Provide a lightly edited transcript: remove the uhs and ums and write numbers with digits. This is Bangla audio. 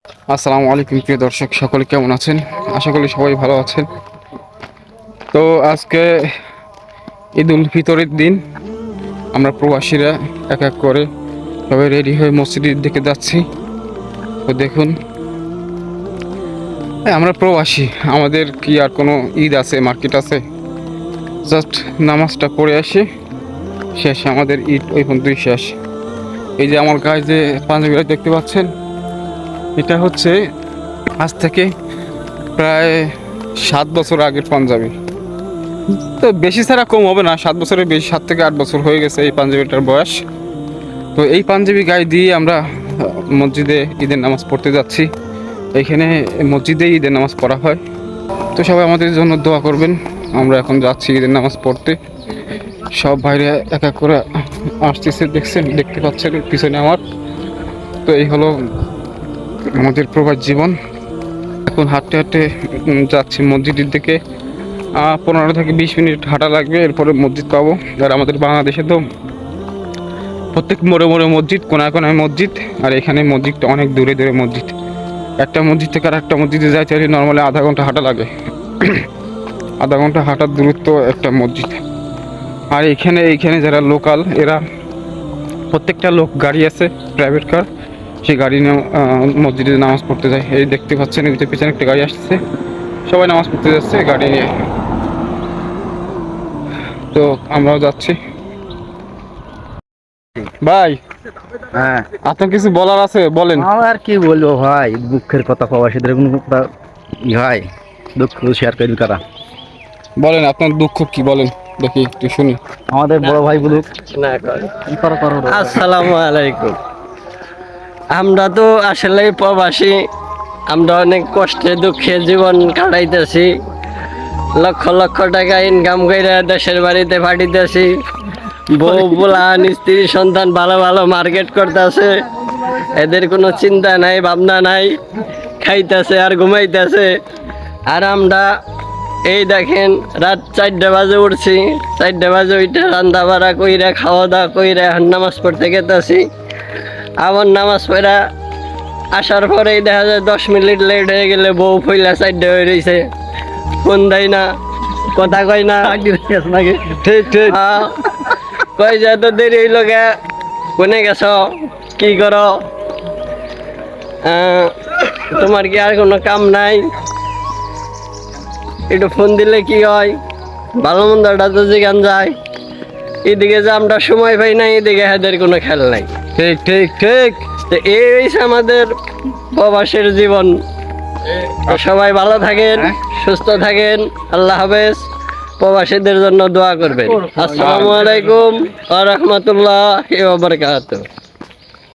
আসসালামু আলাইকুম প্রিয় দর্শক, সকলে কেমন আছেন? আশা করি সবাই ভালো আছেন। তো আজকে ঈদ উল ফিতরের দিন আমরা প্রবাসীরা এক এক করে সবাই রেডি হয়ে মসজিদের দিকে যাচ্ছি। তো দেখুন, আমরা প্রবাসী, আমাদের কি আর কোনো ঈদ আছে, মার্কেট আছে? জাস্ট নামাজটা পড়ে আসি, শেষ। আমাদের ঈদ ওই পর্যন্তই শেষ। এই যে আমার গায়ে যে পাঞ্জাবিটা দেখতে পাচ্ছেন, এটা হচ্ছে আজ থেকে প্রায় 7 বছর আগের পাঞ্জাবি। তো বেশি ছাড়া কম হবে না, 7 বছরের বেশি, 7 থেকে 8 বছর হয়ে গেছে এই পাঞ্জাবিটার বয়স। তো এই পাঞ্জাবি গায়ে দিয়ে আমরা মসজিদে ঈদের নামাজ পড়তে যাচ্ছি। এইখানে মসজিদে ঈদের নামাজ পড়া হয়। তো সবাই আমাদের জন্য দোয়া করবেন। আমরা এখন যাচ্ছি ঈদের নামাজ পড়তে। সব বাইরে এক এক করে আসতেছে, দেখতে পাচ্ছেন পিছনে আমার। তো এই হলো আমাদের প্রবাস জীবন। এখন হাঁটতে হাঁটতে যাচ্ছি মসজিদের দিকে। 15 থেকে 20 মিনিট হাঁটা লাগবে, এরপরে মসজিদ পাবো। আর আমাদের বাংলাদেশে তো প্রত্যেক মোড়ে মোড়ে মসজিদ, কোনায় কোনায় মসজিদ। আর এখানে মসজিদটা অনেক দূরে দূরে মসজিদ। একটা মসজিদ থেকে আর একটা মসজিদে যাইতে হলে নর্মালি আধা ঘন্টা হাঁটা লাগে। আধা ঘন্টা হাঁটার দূরত্ব একটা মসজিদ। আর এইখানে যারা লোকাল, এরা প্রত্যেকটা লোক গাড়ি আছে, প্রাইভেট কার, সেই গাড়ি নিয়ে মসজিদে নামাজ পড়তে যায়। এই দেখতে পাচ্ছেন, এদিকে পিছনে একটা গাড়ি আসছে, সবাই নামাজ পড়তে যাচ্ছে গাড়ি নিয়ে। তো আমরাও যাচ্ছি। ভাই, হ্যাঁ, আপনার কিছু বলার আছে বলেন। আমার আর কি বলবো ভাই, দুঃখের কথা প্রবাসীদের কোনো কথা ভাই, দুঃখ শেয়ার করি কারা। বলেন আপনার দুঃখ কি, বলেন দেখি, একটু শুনি। আমাদের বড় ভাই বলুক। আসসালামু আলাইকুম। আমরা তো আসলে প্রবাসী, আমরা অনেক কষ্টে দুঃখে জীবন কাটাইতেছি। লক্ষ লক্ষ টাকা ইনকাম করে দেশের বাড়িতে পাঠাইতেছি। বউ বুলান স্ত্রী সন্তান ভালো ভালো মার্কেট করতেছে, এদের কোনো চিন্তা নাই, ভাবনা নাই, খাইতেছে আর ঘুমাইতেছে। আর আমরা এই দেখেন, রাত 4টা বাজে উঠছি, 4টা বাজে ওইটা রান্না বাড়া কইরা খাওয়া দাওয়া কইরা নামাজ পড়তে গেতেছি। আবার নামাজ পড়া আসার পরেই দেখা যায় 10 মিনিট লেট হয়ে গেলে বউ ফইলা 4টা হয়ে রয়েছে, ফোন দেয় না, কথা কয় না। ঠিক ঠিক কই যে এত দেরি হইল গে, কোনে গেছ, কি করো, তোমার কি আর কোনো কাম নাই, একটু ফোন দিলে কি হয়, ভালো মন্দটা তো যেখান যায়। এদিকে যে আমরা সময় পাই না, এদিকে এদের কোনো খেয়াল নাই। ঠিক ঠিক ঠিক। তো এই হইছে আমাদের প্রবাসের জীবন। তো সবাই ভালো থাকেন, সুস্থ থাকেন, আল্লাহ হাফেজ। প্রবাসীদের জন্য দোয়া করবেন। আসসালামু আলাইকুম ওয়া রাহমাতুল্লাহি ওয়া বারাকাতুহু।